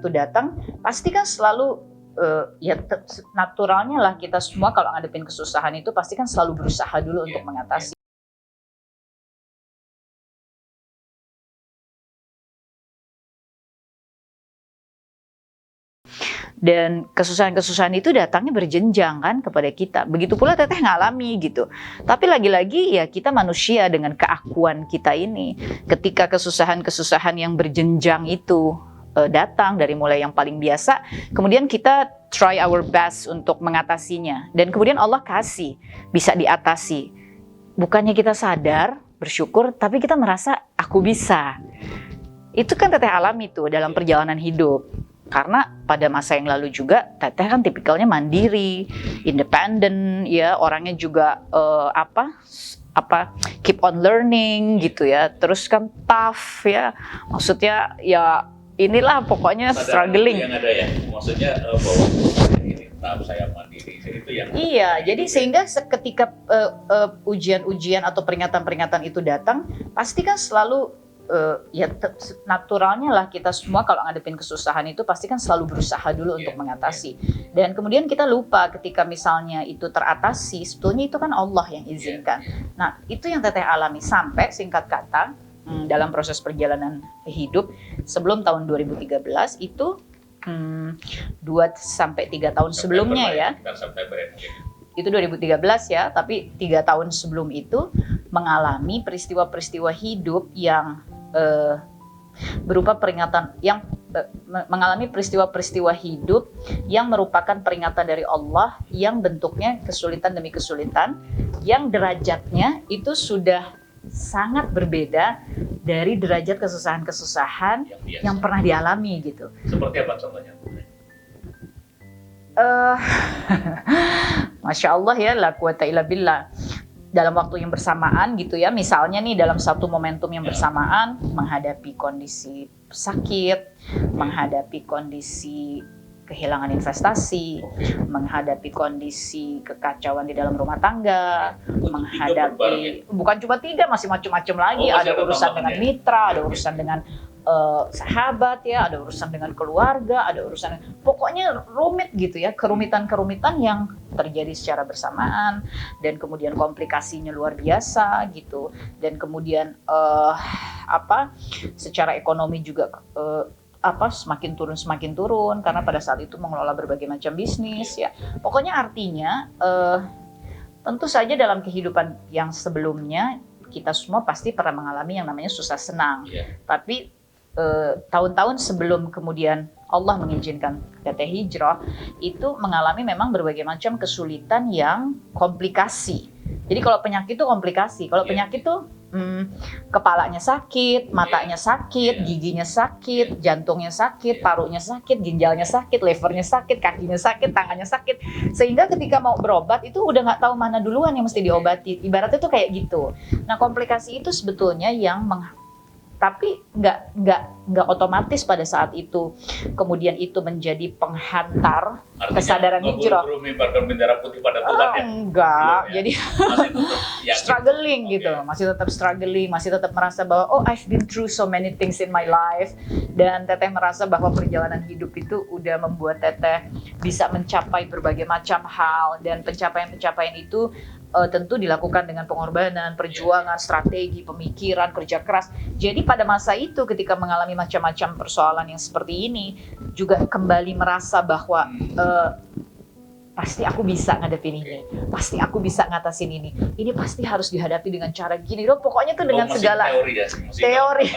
itu datang, pasti kan selalu ya naturalnya lah kita semua kalau ngadepin kesusahan itu pasti kan selalu berusaha dulu untuk mengatasi. Dan kesusahan-kesusahan itu datangnya berjenjang kan kepada kita. Begitu pula Teteh ngalami gitu. Tapi lagi-lagi ya kita manusia dengan keakuan kita ini. Ketika kesusahan-kesusahan yang berjenjang itu datang dari mulai yang paling biasa, kemudian kita try our best untuk mengatasinya. Dan kemudian Allah kasih, bisa diatasi. Bukannya kita sadar, bersyukur, tapi kita merasa aku bisa. Itu kan Teteh alami tuh dalam perjalanan hidup. Karena pada masa yang lalu juga Teteh kan tipikalnya mandiri, independen, ya orangnya juga keep on learning gitu ya. Terus kan tough ya, maksudnya ya inilah pokoknya struggling. Yang ada ya, maksudnya bahwa ini tahap saya mandiri itu yang. Iya, jadi sehingga ketika ujian-ujian atau peringatan-peringatan itu datang, pasti kan selalu ya naturalnya lah kita semua kalau ngadepin kesusahan itu pasti kan selalu berusaha dulu untuk mengatasi. Dan kemudian kita lupa ketika misalnya itu teratasi, sebetulnya itu kan Allah yang izinkan. Nah, itu yang Teteh alami sampai singkat kata dalam proses perjalanan hidup sebelum tahun 2013 itu 2-3 tahun sebelumnya ya. Itu 2013 ya, tapi 3 tahun sebelum itu mengalami peristiwa-peristiwa hidup yang berupa peringatan yang mengalami peristiwa-peristiwa hidup yang merupakan peringatan dari Allah yang bentuknya kesulitan demi kesulitan yang derajatnya itu sudah sangat berbeda dari derajat kesusahan-kesusahan yang pernah dialami gitu. Seperti apa contohnya? Masya Allah ya, la quwata illa billah. Dalam waktu yang bersamaan gitu ya, misalnya nih dalam satu momentum yang bersamaan menghadapi kondisi sakit, menghadapi kondisi kehilangan investasi, menghadapi kondisi kekacauan di dalam rumah tangga, menghadapi bukan cuma 3, masih macam-macam lagi. Ada urusan dengan mitra, ada urusan dengan sahabat ya, ada urusan dengan keluarga, ada urusan, pokoknya rumit gitu ya, kerumitan-kerumitan yang terjadi secara bersamaan dan kemudian komplikasinya luar biasa gitu. Dan kemudian secara ekonomi juga semakin turun karena pada saat itu mengelola berbagai macam bisnis ya. Pokoknya artinya tentu saja dalam kehidupan yang sebelumnya kita semua pasti pernah mengalami yang namanya susah senang. Tapi tahun-tahun sebelum kemudian Allah mengizinkan Teteh hijrah itu mengalami memang berbagai macam kesulitan yang komplikasi. Jadi kalau penyakit itu komplikasi, kalau penyakit itu kepalanya sakit, matanya sakit, giginya sakit, jantungnya sakit, parunya sakit, ginjalnya sakit, levernya sakit, kakinya sakit, tangannya sakit. Sehingga ketika mau berobat itu udah nggak tahu mana duluan yang mesti diobati. Ibaratnya tuh kayak gitu. Nah, komplikasi itu sebetulnya yang tapi nggak otomatis pada saat itu kemudian itu menjadi penghantar kesadaran hijrah. Enggak, jadi struggling gitu, masih tetap struggling, masih tetap merasa bahwa I've been through so many things in my life, dan Teteh merasa bahwa perjalanan hidup itu udah membuat Teteh bisa mencapai berbagai macam hal, dan pencapaian-pencapaian itu tentu dilakukan dengan pengorbanan, perjuangan, strategi, pemikiran, kerja keras. Jadi pada masa itu ketika mengalami macam-macam persoalan yang seperti ini, juga kembali merasa bahwa pasti aku bisa ngadepin ini, pasti aku bisa ngatasin ini pasti harus dihadapi dengan cara gini loh. Pokoknya tuh dengan segala teori.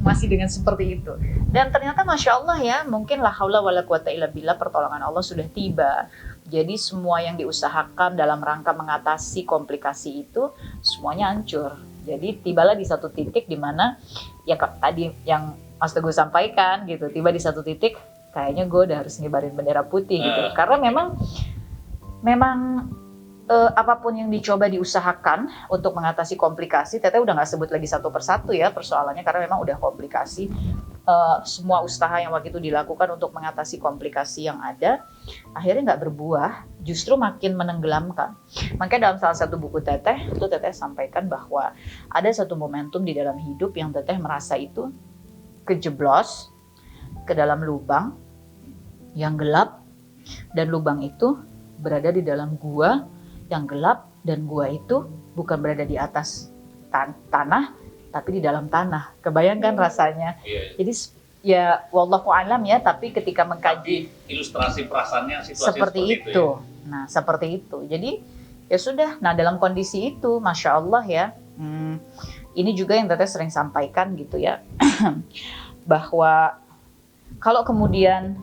masih dengan seperti itu. Dan ternyata Masya Allah ya, mungkin la haula wala quwata illa billah, pertolongan Allah sudah tiba. Jadi semua yang diusahakan dalam rangka mengatasi komplikasi itu semuanya hancur. Jadi tibalah di satu titik di mana ya tadi yang Mas Teguh sampaikan gitu, tiba di satu titik kayaknya gue udah harus ngibarin bendera putih gitu. Karena memang apapun yang dicoba diusahakan untuk mengatasi komplikasi, Teteh udah nggak sebut lagi satu persatu ya persoalannya, karena memang udah komplikasi. Semua usaha yang waktu itu dilakukan untuk mengatasi komplikasi yang ada akhirnya nggak berbuah, justru makin menenggelamkan. Makanya dalam salah satu buku Teteh itu Teteh sampaikan bahwa ada satu momentum di dalam hidup yang Teteh merasa itu kejeblos, ke dalam lubang yang gelap, dan lubang itu berada di dalam gua yang gelap, dan gua itu bukan berada di atas tanah tapi di dalam tanah. Kebayangkan rasanya. Iya. Jadi ya wallahu alam ya, tapi ketika mengkaji Ilustrasi perasaannya situasi seperti itu. ya. Nah, seperti itu. Jadi ya sudah. Nah, dalam kondisi itu, masya Allah ya. Ini juga yang Teteh sering sampaikan gitu ya, bahwa kalau kemudian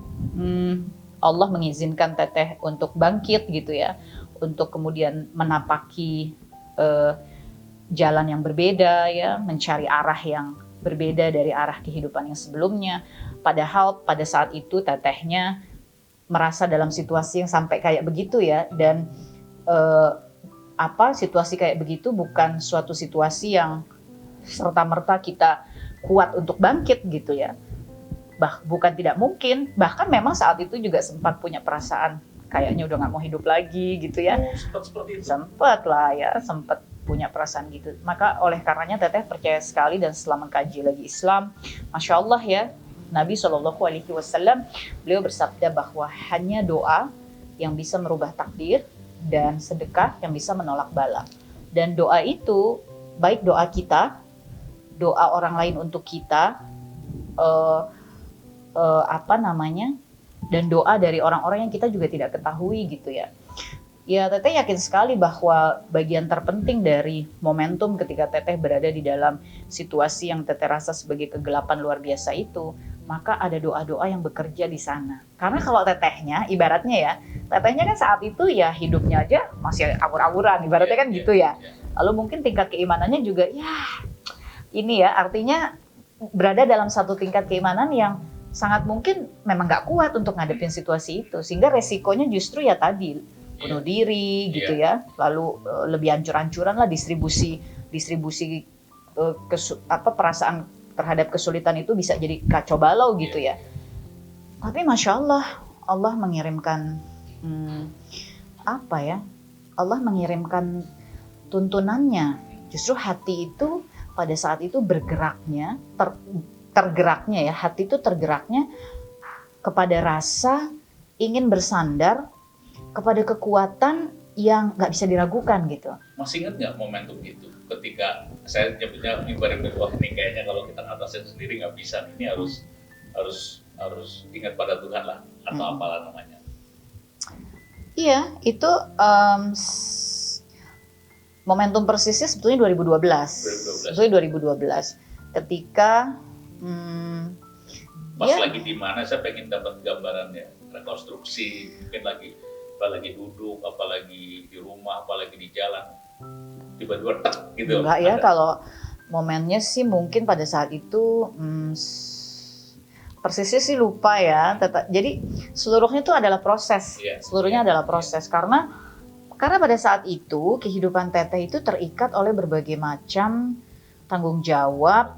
Allah mengizinkan Teteh untuk bangkit gitu ya, untuk kemudian menapaki jalan yang berbeda ya, mencari arah yang berbeda dari arah kehidupan yang sebelumnya. Padahal pada saat itu Tetehnya merasa dalam situasi yang sampai kayak begitu ya, dan situasi kayak begitu bukan suatu situasi yang serta-merta kita kuat untuk bangkit gitu ya. Bukan tidak mungkin, bahkan memang saat itu juga sempat punya perasaan kayaknya udah nggak mau hidup lagi gitu ya. Sempat seperti itu. Sempat lah ya, sempat punya perasaan gitu. Maka oleh karenanya Teteh percaya sekali, dan setelah mengkaji lagi Islam, masya Allah ya, Nabi SAW beliau bersabda bahwa hanya doa yang bisa merubah takdir, dan sedekah yang bisa menolak bala. Dan doa itu, baik doa kita, doa orang lain untuk kita, dan doa dari orang-orang yang kita juga tidak ketahui gitu ya. Ya, Teteh yakin sekali bahwa bagian terpenting dari momentum ketika Teteh berada di dalam situasi yang Teteh rasa sebagai kegelapan luar biasa itu, maka ada doa-doa yang bekerja di sana. Karena kalau Tetehnya, ibaratnya ya, Tetehnya kan saat itu ya hidupnya aja masih awur-awuran, ibaratnya kan gitu ya. Lalu mungkin tingkat keimanannya juga ya ini ya, artinya berada dalam satu tingkat keimanan yang sangat mungkin memang nggak kuat untuk ngadepin situasi itu, sehingga resikonya justru ya tadi bunuh diri gitu ya, lalu lebih hancur-hancuran lah distribusi perasaan terhadap kesulitan itu bisa jadi kacau balau gitu ya. Tapi masya Allah, Allah mengirimkan Allah mengirimkan tuntunannya. Justru hati itu pada saat itu bergeraknya, tergeraknya ya, hati itu tergeraknya kepada rasa ingin bersandar kepada kekuatan yang nggak bisa diragukan gitu. Masih ingat nggak momentum itu? Ketika saya nyebutnya ibarat wah ini kayaknya kalau kita ngatasin sendiri nggak bisa, ini harus ingat pada Tuhan lah, atau apalah namanya. Iya, itu momentum persisnya sebetulnya 2012. Sebetulnya 2012. Ketika lagi di mana, saya pengen dapat gambarannya, rekonstruksi, mungkin lagi duduk, apalagi di rumah, apalagi di jalan, tiba-tiba tek gitu. Enggak ya, kalau momennya sih mungkin pada saat itu persisnya sih lupa ya. Jadi seluruhnya itu adalah proses, seluruhnya adalah proses, karena pada saat itu kehidupan Teteh itu terikat oleh berbagai macam tanggung jawab,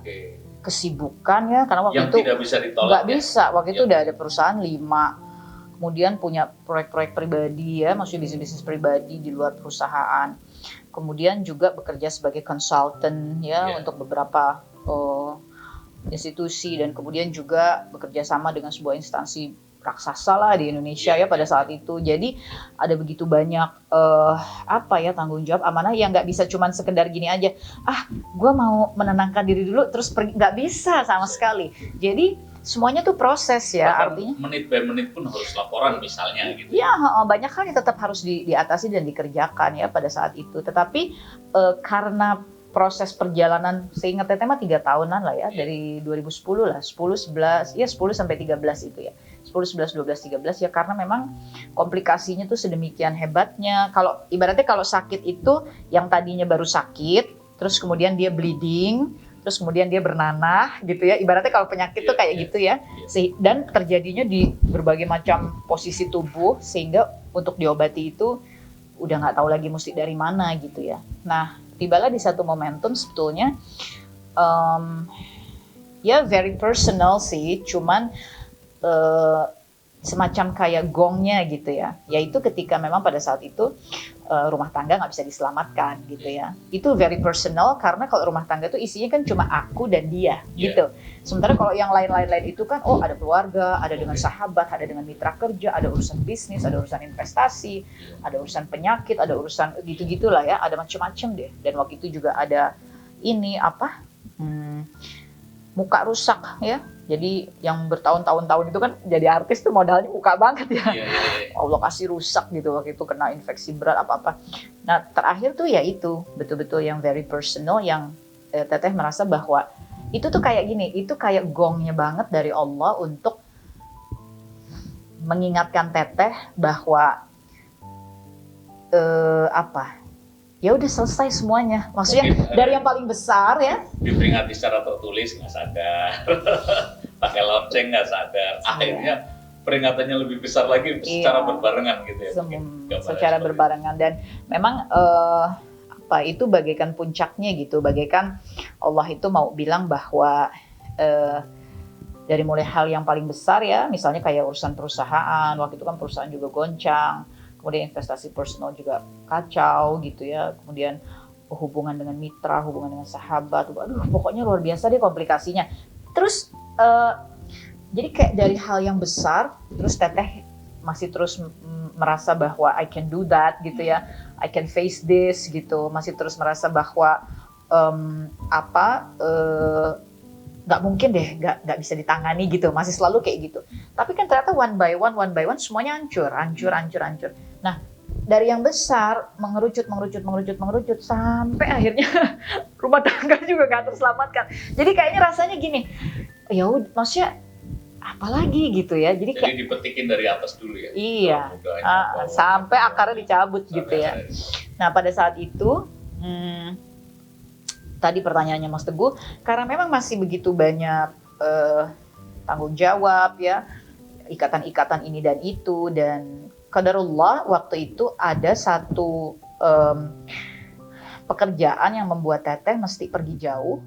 kesibukan ya, karena waktu yang itu tidak bisa ditolak. Nggak bisa, waktu itu udah ada perusahaan 5. Kemudian punya proyek-proyek pribadi ya, maksudnya bisnis-bisnis pribadi di luar perusahaan. Kemudian juga bekerja sebagai konsultan ya untuk beberapa institusi, dan kemudian juga bekerja sama dengan sebuah instansi raksasa lah di Indonesia ya pada saat itu. Jadi ada begitu banyak tanggung jawab amanah yang nggak bisa cuman sekedar gini aja. Gue mau menenangkan diri dulu terus pergi, nggak bisa sama sekali. Jadi semuanya tuh proses ya, bahkan artinya menit by menit pun harus laporan misalnya gitu. Ya, banyak hal yang tetap harus diatasi dan dikerjakan ya pada saat itu. Tetapi karena proses perjalanan, seingat Teteh mah 3 tahunan lah ya, dari 2010 lah, 10 sampai 13 itu ya. 10, 11, 12, 13 ya, karena memang komplikasinya tuh sedemikian hebatnya. Kalau ibaratnya kalau sakit itu yang tadinya baru sakit, terus kemudian dia bleeding, terus kemudian dia bernanah gitu ya. Ibaratnya kalau penyakit tuh kayak gitu ya. Dan terjadinya di berbagai macam posisi tubuh, sehingga untuk diobati itu udah nggak tahu lagi mesti dari mana gitu ya. Nah, tibalah di satu momentum sebetulnya very personal sih, cuman semacam kayak gongnya gitu ya, yaitu ketika memang pada saat itu rumah tangga nggak bisa diselamatkan gitu ya. Itu very personal karena kalau rumah tangga itu isinya kan cuma aku dan dia gitu. Sementara kalau yang lain-lain itu kan ada keluarga, ada dengan sahabat, ada dengan mitra kerja, ada urusan bisnis, ada urusan investasi, ada urusan penyakit, ada urusan gitu-gitulah ya, ada macam-macam deh. Dan waktu itu juga ada ini muka rusak ya. Jadi yang bertahun-tahun itu kan jadi artis tuh modalnya muka banget ya. Allah kasih rusak gitu waktu itu kena infeksi berat apa-apa. Nah terakhir tuh ya itu betul-betul yang very personal yang Teteh merasa bahwa itu tuh kayak gini, itu kayak gongnya banget dari Allah untuk mengingatkan Teteh bahwa ya udah selesai semuanya. Maksudnya mungkin, dari yang paling besar ya. Diperingati secara tertulis nggak sadar, pakai lonceng nggak sadar. Akhirnya peringatannya lebih besar lagi secara berbarengan gitu ya. Secara berbarengan dan memang itu bagaikan puncaknya gitu. Bagaikan Allah itu mau bilang bahwa dari mulai hal yang paling besar ya, misalnya kayak urusan perusahaan. Waktu itu kan perusahaan juga goncang. Kemudian investasi personal juga kacau gitu ya. Kemudian hubungan dengan mitra, hubungan dengan sahabat. Aduh, pokoknya luar biasa deh komplikasinya. Terus jadi kayak dari hal yang besar, terus Teteh masih terus merasa bahwa I can do that gitu ya. I can face this gitu. Masih terus merasa bahwa nggak mungkin deh, nggak bisa ditangani gitu, masih selalu kayak gitu. Tapi kan ternyata one by one semuanya hancur. Nah dari yang besar mengerucut sampai akhirnya rumah tangga juga nggak terselamatkan. Jadi kayaknya rasanya gini, ya udah, maksudnya apalagi gitu ya. Jadi kayak dipetikin dari atas dulu ya. Iya, sampai akarnya dicabut gitu ya. Nah pada saat itu tadi pertanyaannya Mas Teguh, karena memang masih begitu banyak tanggung jawab ya, ikatan-ikatan ini dan itu, dan qadarullah waktu itu ada satu pekerjaan yang membuat Teteh mesti pergi jauh